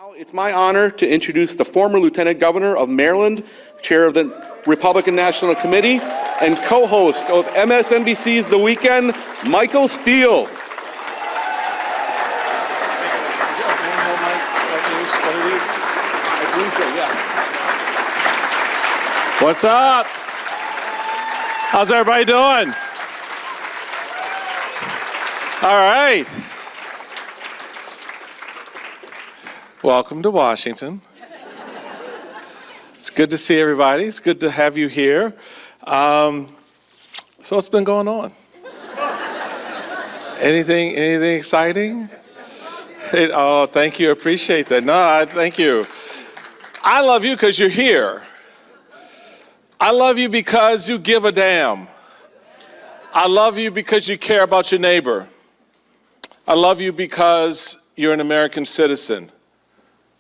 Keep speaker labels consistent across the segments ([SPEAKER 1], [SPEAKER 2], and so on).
[SPEAKER 1] Now, it's my honor to introduce the former Lieutenant Governor of Maryland, Chair of the Republican National Committee, and co-host of MSNBC's The Weekend, Michael Steele.
[SPEAKER 2] What's up? How's everybody doing? All right. Welcome to Washington. It's good to see everybody. It's good to have you here. So what's been going on? Anything exciting? Oh, thank you. Appreciate that. No, thank you. I love you because you're here. I love you because you give a damn. I love you because you care about your neighbor. I love you because you're an American citizen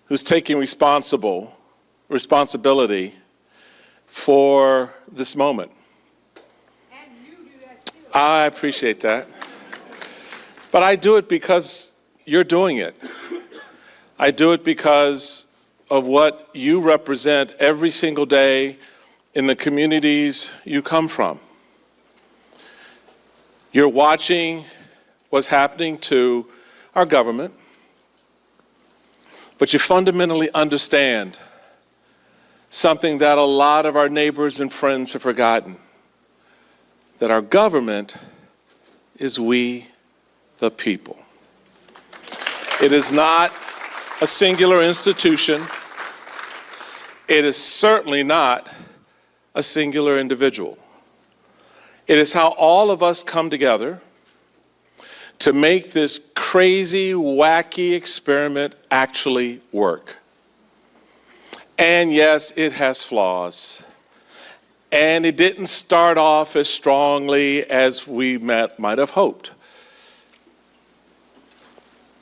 [SPEAKER 2] who's taking responsibility for this moment.
[SPEAKER 3] And you do that too.
[SPEAKER 2] I appreciate that. But I do it because you're doing it. I do it because of what you represent every single day in the communities you come from. You're watching what's happening to our government, but you fundamentally understand something that a lot of our neighbors and friends have forgotten, that our government is we, the people. It is not a singular institution. It is certainly not a singular individual. It is how all of us come together to make this crazy, wacky experiment actually work. And yes, it has flaws. And it didn't start off as strongly as we might have hoped.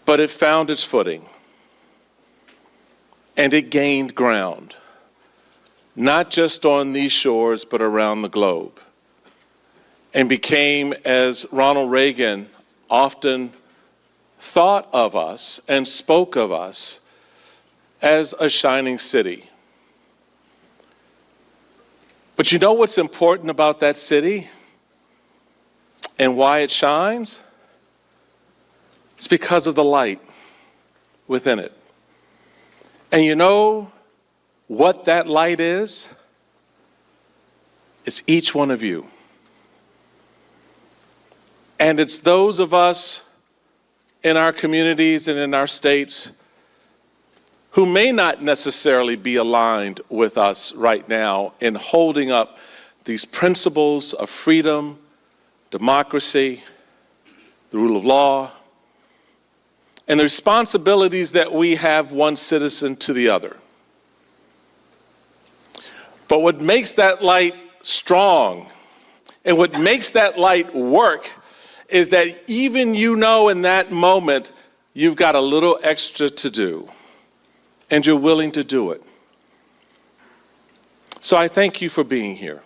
[SPEAKER 2] But it found its footing. And it gained ground. Not just on these shores, but around the globe. And became, as Ronald Reagan often thought of us and spoke of us, as a shining city. But you know what's important about that city and why it shines? It's because of the light within it. And you know what that light is? It's each one of you. And it's those of us in our communities and in our states who may not necessarily be aligned with us right now in holding up these principles of freedom, democracy, the rule of law, and the responsibilities that we have one citizen to the other. But what makes that light strong and what makes that light work is that even in that moment, you've got a little extra to do, and you're willing to do it. So I thank you for being here.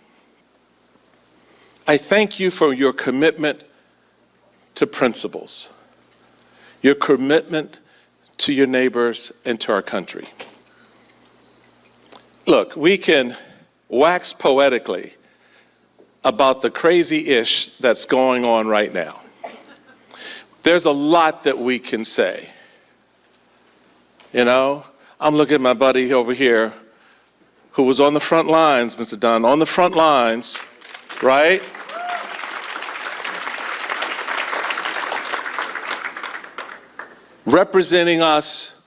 [SPEAKER 2] I thank you for your commitment to principles, your commitment to your neighbors and to our country. Look, we can wax poetically about the crazy-ish that's going on right now. There's a lot that we can say. You know, I'm looking at my buddy over here who was on the front lines, Mr. Dunn, on the front lines, right? Representing us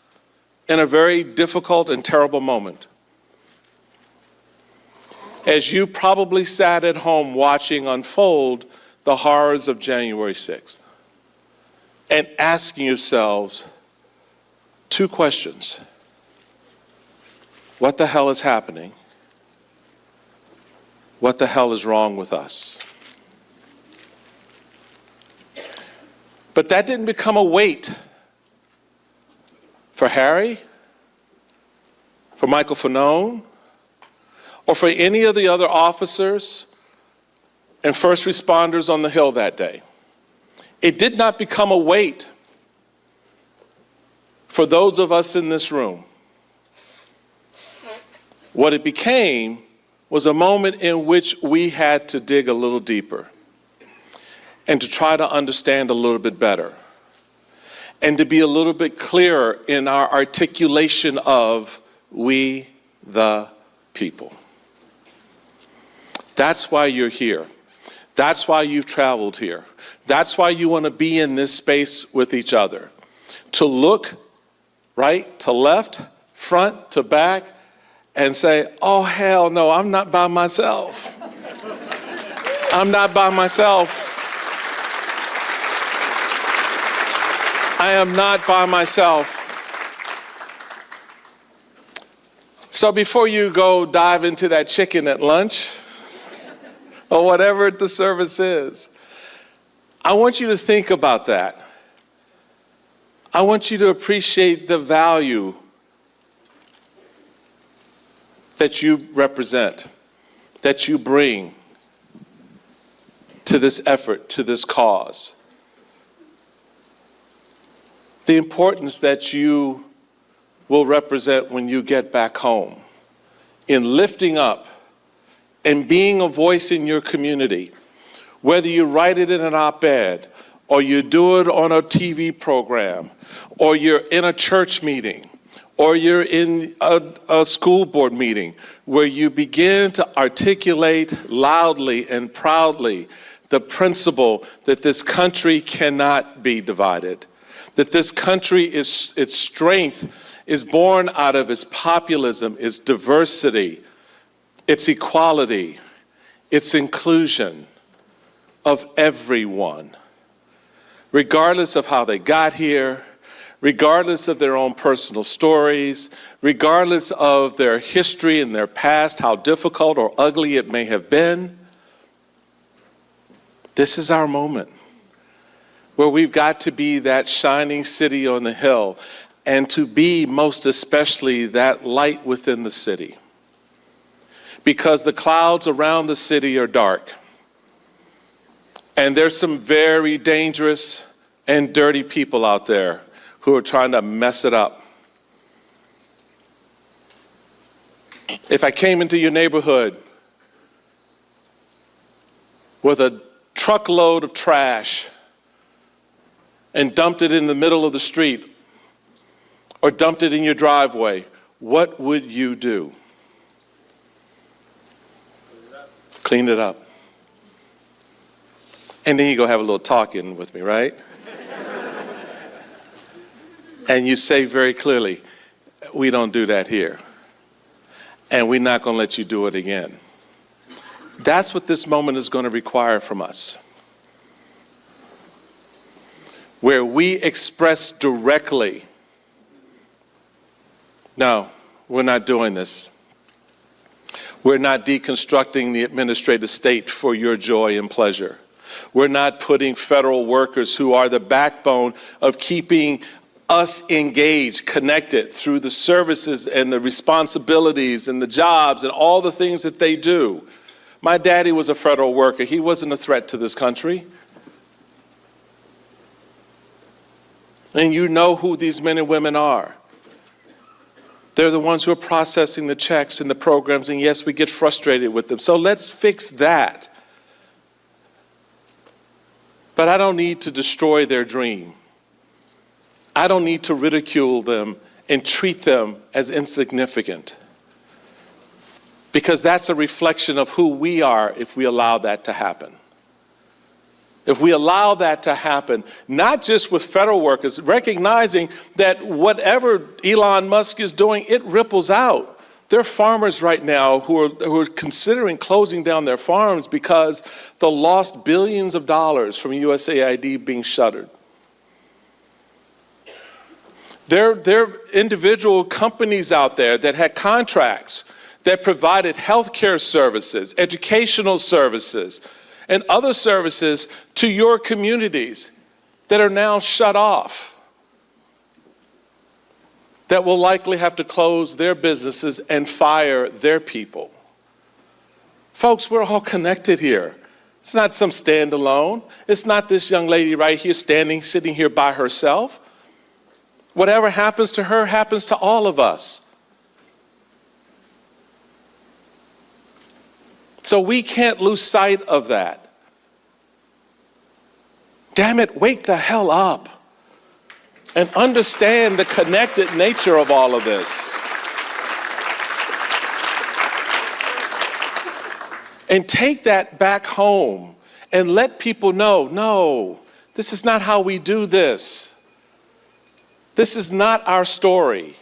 [SPEAKER 2] in a very difficult and terrible moment. As you probably sat at home watching unfold the horrors of January 6th and asking yourselves two questions. What the hell is happening? What the hell is wrong with us? But that didn't become a weight for Harry, for Michael Fanone, or for any of the other officers and first responders on the Hill that day. It did not become a weight For those of us in this room, what it became was a moment in which we had to dig a little deeper and to try to understand a little bit better and to be a little bit clearer in our articulation of we the people. That's why you're here. That's why you've traveled here. That's why you want to be in this space with each other. To look right to left, front to back, and say, oh, hell no, I'm not by myself. I'm not by myself. I am not by myself. So before you go dive into that chicken at lunch, or whatever the service is, I want you to think about that. I want you to appreciate the value that you represent, that you bring to this effort, to this cause. The importance that you will represent when you get back home in lifting up and being a voice in your community, whether you write it in an op-ed, or you do it on a TV program, or you're in a church meeting, or you're in a school board meeting, where you begin to articulate loudly and proudly the principle that this country cannot be divided, that this country, its strength is born out of its populism, its diversity, its equality, its inclusion of everyone, regardless of how they got here, regardless of their own personal stories, regardless of their history and their past, how difficult or ugly it may have been. This is our moment where we've got to be that shining city on the hill, and to be most especially that light within the city. Because the clouds around the city are dark. And there's some very dangerous and dirty people out there who are trying to mess it up. If I came into your neighborhood with a truckload of trash and dumped it in the middle of the street, or dumped it in your driveway, what would you do? Clean it up. And then you go have a little talking with me, right? And you say very clearly, we don't do that here. And we're not going to let you do it again. That's what this moment is going to require from us. Where we express directly, no, we're not doing this. We're not deconstructing the administrative state for your joy and pleasure. We're not putting federal workers who are the backbone of keeping us engaged, connected through the services and the responsibilities and the jobs and all the things that they do. My daddy was a federal worker. He wasn't a threat to this country. And you know who these men and women are. They're the ones who are processing the checks and the programs, and yes, we get frustrated with them. So let's fix that. But I don't need to destroy their dream. I don't need to ridicule them and treat them as insignificant. Because that's a reflection of who we are if we allow that to happen. If we allow that to happen, not just with federal workers, recognizing that whatever Elon Musk is doing, it ripples out. There are farmers right now who are considering closing down their farms because the lost billions of dollars from USAID being shuttered. There are individual companies out there that had contracts that provided healthcare services, educational services, and other services to your communities that are now shut off, that will likely have to close their businesses and fire their people. Folks, we're all connected here. It's not some standalone. It's not this young lady right here sitting here by herself. Whatever happens to her happens to all of us. So we can't lose sight of that. Damn it, wake the hell up and understand the connected nature of all of this. And take that back home and let people know, no, this is not how we do this. This is not our story.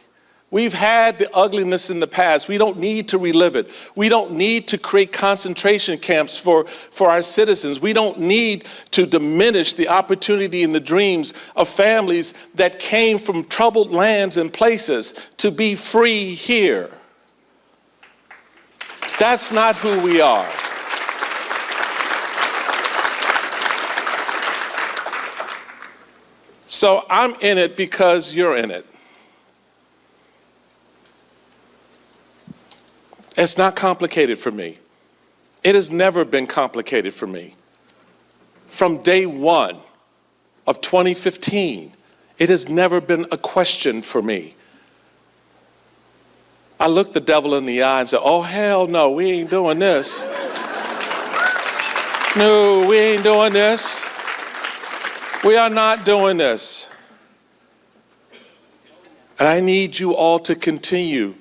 [SPEAKER 2] We've had the ugliness in the past. We don't need to relive it. We don't need to create concentration camps for our citizens. We don't need to diminish the opportunity and the dreams of families that came from troubled lands and places to be free here. That's not who we are. So I'm in it because you're in it. It's not complicated for me. It has never been complicated for me. From day one of 2015, it has never been a question for me. I looked the devil in the eye and said, oh, hell no, we ain't doing this. No, we ain't doing this. We are not doing this. And I need you all to continue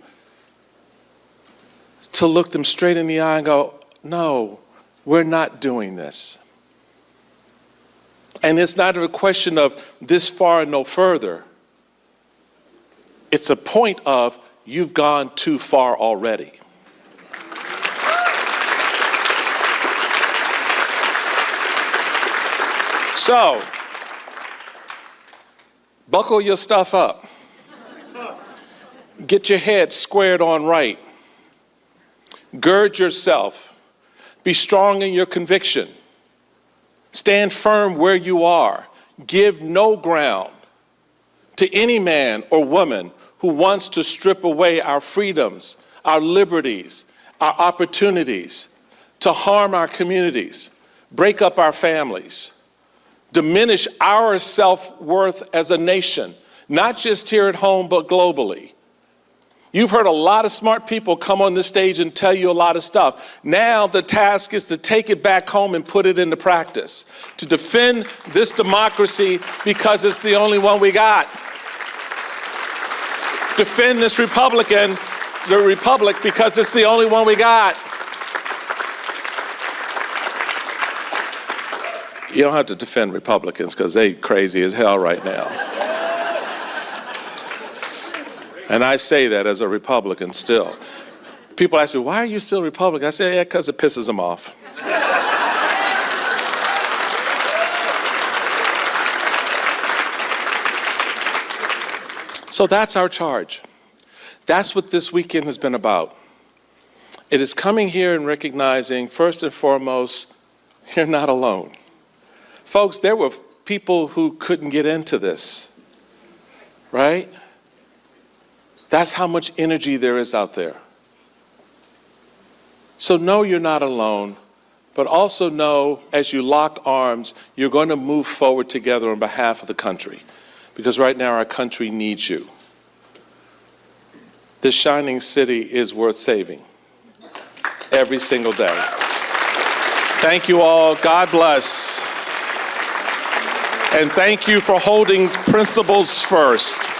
[SPEAKER 2] to look them straight in the eye and go, no, we're not doing this. And it's not a question of this far and no further. It's a point of you've gone too far already. So, buckle your stuff up. Get your head squared on right. Gird yourself. Be strong in your conviction. Stand firm where you are. Give no ground to any man or woman who wants to strip away our freedoms, our liberties, our opportunities, to harm our communities, break up our families, diminish our self-worth as a nation, not just here at home, but globally. You've heard a lot of smart people come on this stage and tell you a lot of stuff. Now the task is to take it back home and put it into practice, to defend this democracy because it's the only one we got. Defend this the republic because it's the only one we got. You don't have to defend Republicans because they crazy as hell right now. And I say that as a Republican still. People ask me, why are you still Republican? I say, yeah, because it pisses them off. So that's our charge. That's what this weekend has been about. It is coming here and recognizing, first and foremost, you're not alone. Folks, there were people who couldn't get into this, right? That's how much energy there is out there. So know you're not alone, but also know as you lock arms, you're going to move forward together on behalf of the country. Because right now our country needs you. This shining city is worth saving every single day. Thank you all. God bless. And thank you for holding principles first.